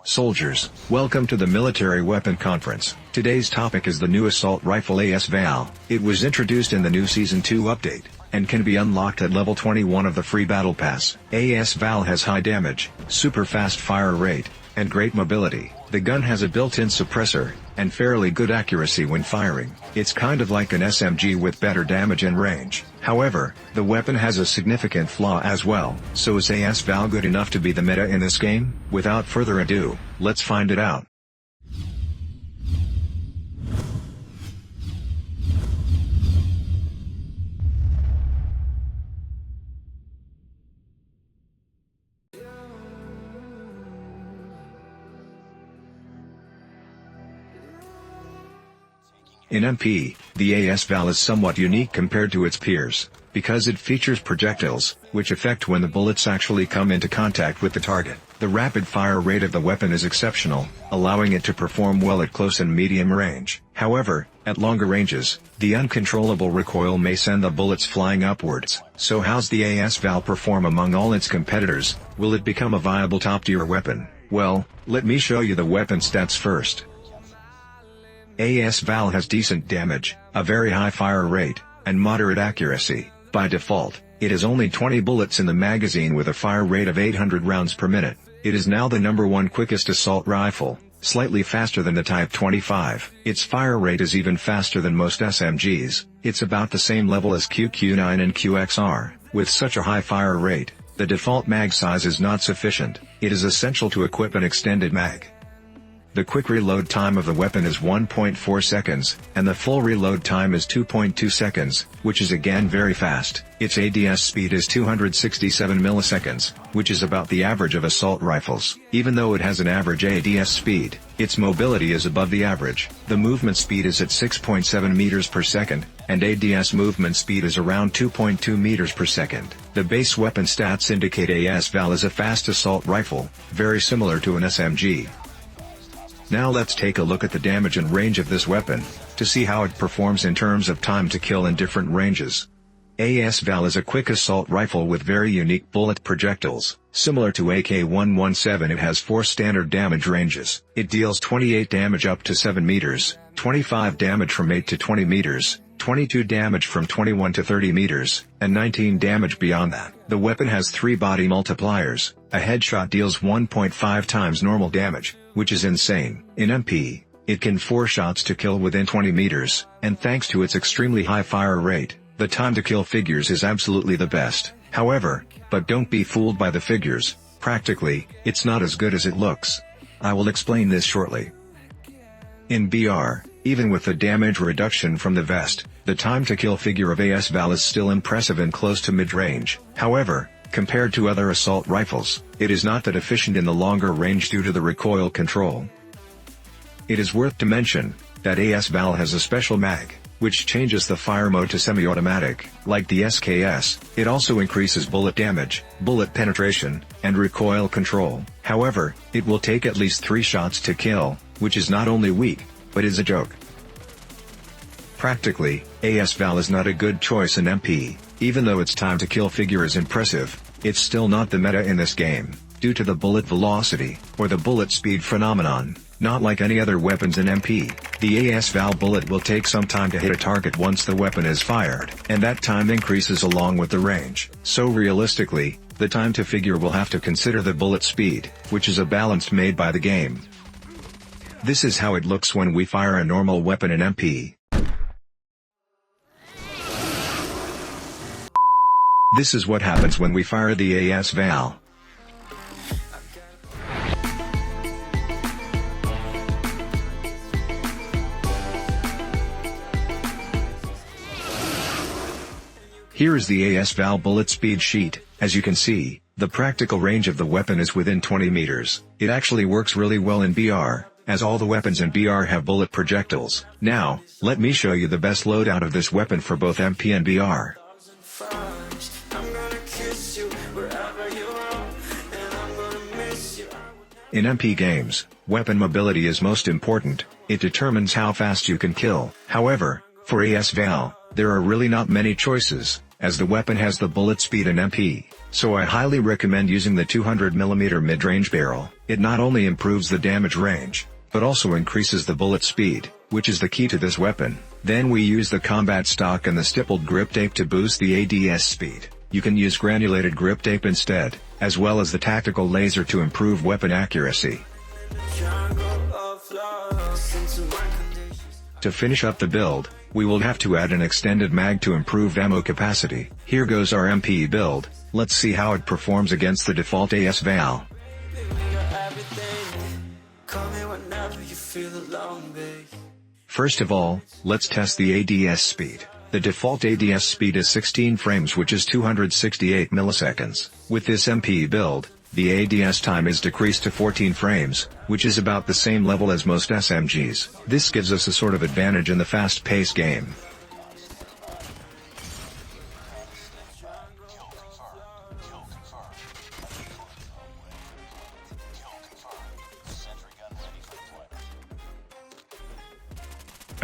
Soldiers, welcome to the Military Weapon Conference. Today's topic is the new assault rifle AS VAL. It was introduced in the new Season 2 update, and can be unlocked at level 21 of the free Battle Pass. AS VAL has high damage, super fast fire rate, and great mobility. The gun has a built-in suppressor, and fairly good accuracy when firing. It's kind of like an SMG with better damage and range. However, the weapon has a significant flaw as well. So is AS VAL good enough to be the meta in this game? Without further ado, let's find it out. In MP, the AS VAL is somewhat unique compared to its peers, because it features projectiles, which affect when the bullets actually come into contact with the target. The rapid fire rate of the weapon is exceptional, allowing it to perform well at close and medium range. However, at longer ranges, the uncontrollable recoil may send the bullets flying upwards. So how's the AS VAL perform among all its competitors? Will it become a viable top-tier weapon? Well, let me show you the weapon stats first. AS VAL has decent damage, a very high fire rate, and moderate accuracy. By default, it has only 20 bullets in the magazine with a fire rate of 800 rounds per minute. It is now the #1 quickest assault rifle, slightly faster than the Type 25. Its fire rate is even faster than most SMGs. It's about the same level as QQ9 and QXR. With such a high fire rate, the default mag size is not sufficient. It is essential to equip an extended mag. The quick reload time of the weapon is 1.4 seconds, and the full reload time is 2.2 seconds, which is again very fast. Its ADS speed is 267 milliseconds, which is about the average of assault rifles. Even though it has an average ADS speed, its mobility is above the average. The movement speed is at 6.7 meters per second, and ADS movement speed is around 2.2 meters per second. The base weapon stats indicate AS VAL is a fast assault rifle, very similar to an SMG. Now let's take a look at the damage and range of this weapon, to see how it performs in terms of time to kill in different ranges. AS VAL is a quick assault rifle with very unique bullet projectiles. Similar to AK-117, it has 4 standard damage ranges. It deals 28 damage up to 7 meters, 25 damage from 8 to 20 meters, 22 damage from 21 to 30 meters, and 19 damage beyond that. The weapon has 3 body multipliers. A headshot deals 1.5 times normal damage, which is insane. In MP, it can 4 shots to kill within 20 meters, and thanks to its extremely high fire rate, the time to kill figures is absolutely the best. However, but don't be fooled by the figures, practically, it's not as good as it looks. I will explain this shortly. In BR, even with the damage reduction from the vest, the time to kill figure of AS VAL is still impressive and close to mid-range. However, compared to other assault rifles, it is not that efficient in the longer range due to the recoil control. It is worth to mention that AS VAL has a special mag, which changes the fire mode to semi-automatic. Like the SKS, it also increases bullet damage, bullet penetration, and recoil control. However, it will take at least 3 shots to kill, which is not only weak, but is a joke. Practically, AS VAL is not a good choice in MP. Even though its time to kill figure is impressive, it's still not the meta in this game, due to the bullet velocity, or the bullet speed phenomenon. Not like any other weapons in MP, the AS VAL bullet will take some time to hit a target once the weapon is fired, and that time increases along with the range. So realistically, the time to figure will have to consider the bullet speed, which is a balance made by the game. This is how it looks when we fire a normal weapon in MP. This is what happens when we fire the AS VAL. Here is the AS VAL bullet speed sheet. As you can see, the practical range of the weapon is within 20 meters. It actually works really well in BR, as all the weapons in BR have bullet projectiles. Now, let me show you the best loadout of this weapon for both MP and BR. In MP games, weapon mobility is most important. It determines how fast you can kill. However, for AS VAL, there are really not many choices. as the weapon has the bullet speed and MP, so I highly recommend using the 200mm mid-range barrel. It not only improves the damage range, but also increases the bullet speed, which is the key to this weapon. Then we use the combat stock and the stippled grip tape to boost the ADS speed. You can use granulated grip tape instead, as well as the tactical laser to improve weapon accuracy. To finish up the build, we will have to add an extended mag to improve ammo capacity. Here goes our MP build. Let's see how it performs against the default AS VAL. First of all, let's test the ADS speed. The default ADS speed is 16 frames, which is 268 milliseconds. With this MP build, the ADS time is decreased to 14 frames, which is about the same level as most SMGs. This gives us a sort of advantage in the fast-paced game.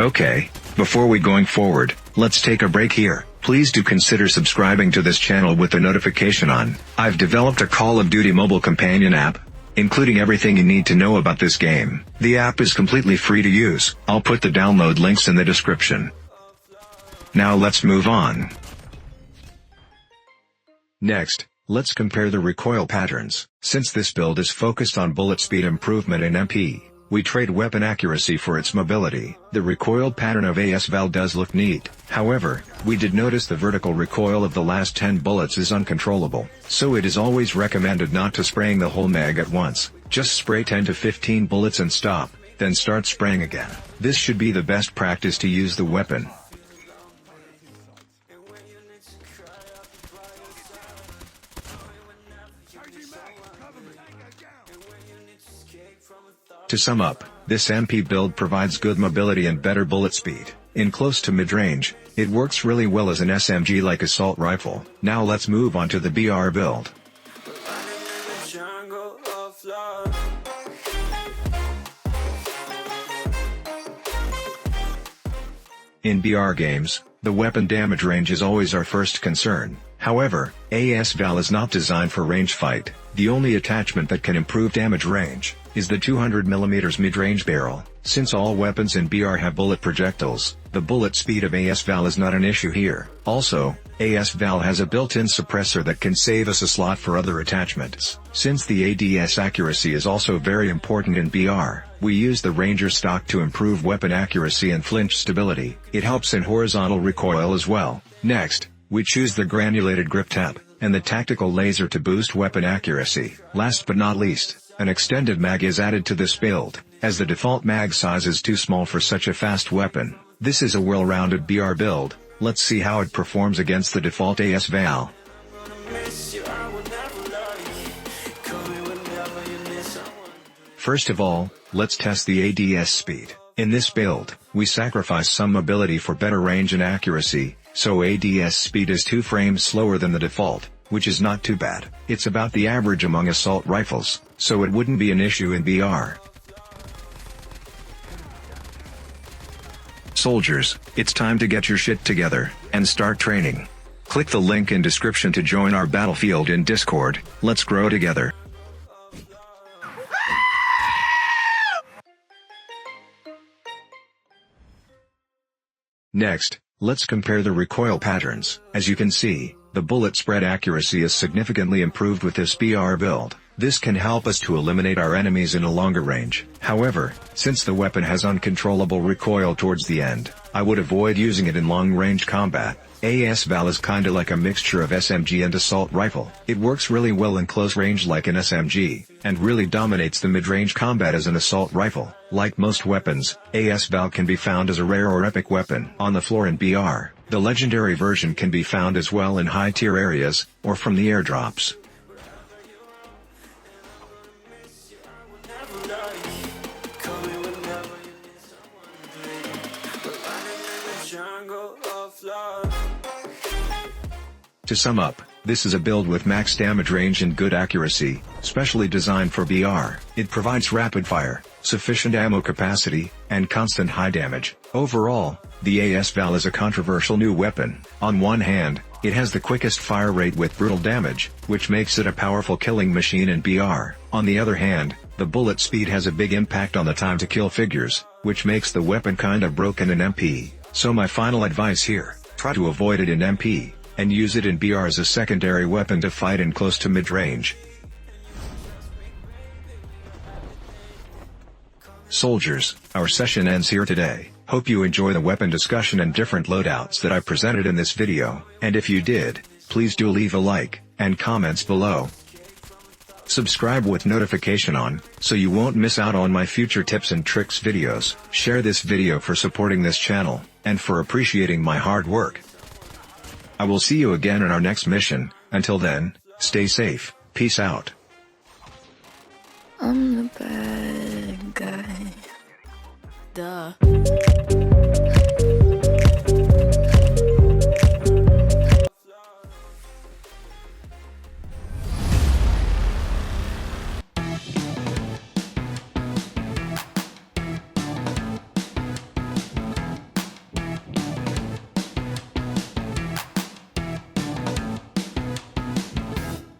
Okay, before we going forward, let's take a break here. Please do consider subscribing to this channel with the notification on. I've developed a Call of Duty mobile companion app, including everything you need to know about this game. The app is completely free to use. I'll put the download links in the description. Now let's move on. Next, let's compare the recoil patterns. Since this build is focused on bullet speed improvement in MP, we trade weapon accuracy for its mobility. The recoil pattern of AS VAL does look neat. However, we did notice the vertical recoil of the last 10 bullets is uncontrollable, so it is always recommended not to spraying the whole mag at once. Just spray 10 to 15 bullets and stop, then start spraying again. This should be the best practice to use the weapon. To sum up, this MP build provides good mobility and better bullet speed. In close to mid-range, it works really well as an SMG like assault rifle. Now let's move on to the BR build. In BR games, the weapon damage range is always our first concern. However, AS VAL is not designed for range fight. The only attachment that can improve damage range is the 200mm mid-range barrel. Since all weapons in BR have bullet projectiles, the bullet speed of AS VAL is not an issue here. Also, AS VAL has a built-in suppressor that can save us a slot for other attachments. Since the ADS accuracy is also very important in BR, we use the Ranger stock to improve weapon accuracy and flinch stability. It helps in horizontal recoil as well. Next, we choose the granulated grip tap and the tactical laser to boost weapon accuracy. Last but not least, an extended mag is added to this build, as the default mag size is too small for such a fast weapon. This is a well-rounded BR build. Let's see how it performs against the default AS VAL. First of all, let's test the ADS speed. In this build, we sacrifice some mobility for better range and accuracy, so ADS speed is 2 frames slower than the default, which is not too bad. It's about the average among assault rifles, so it wouldn't be an issue in BR. Soldiers, it's time to get your shit together and start training. Click the link in description to join our battlefield in Discord. Let's grow together. Next, let's compare the recoil patterns. As you can see, the bullet spread accuracy is significantly improved with this BR build. This can help us to eliminate our enemies in a longer range. However, since the weapon has uncontrollable recoil towards the end, I would avoid using it in long-range combat. AS VAL is kinda like a mixture of SMG and assault rifle. It works really well in close range like an SMG, and really dominates the mid-range combat as an assault rifle. Like most weapons, AS VAL can be found as a rare or epic weapon on the floor in BR. The legendary version can be found as well in high-tier areas, or from the airdrops. To sum up, this is a build with max damage range and good accuracy, specially designed for BR. It provides rapid fire, sufficient ammo capacity, and constant high damage. Overall, the AS VAL is a controversial new weapon. On one hand, It has the quickest fire rate with brutal damage, which makes it a powerful killing machine in BR. On the other hand, the bullet speed has a big impact on the time to kill figures, which makes the weapon kinda broken in MP. So my final advice here, try to avoid it in MP, and use it in BR as a secondary weapon to fight in close to mid-range. Soldiers, our session ends here today. Hope you enjoy the weapon discussion and different loadouts that I presented in this video, and if you did, please do leave a like, and comments below. Subscribe with notification on, so you won't miss out on my future tips and tricks videos. Share this video for supporting this channel, and for appreciating my hard work. I will see you again in our next mission. Until then, stay safe, peace out. I'm the bad guy. Duh.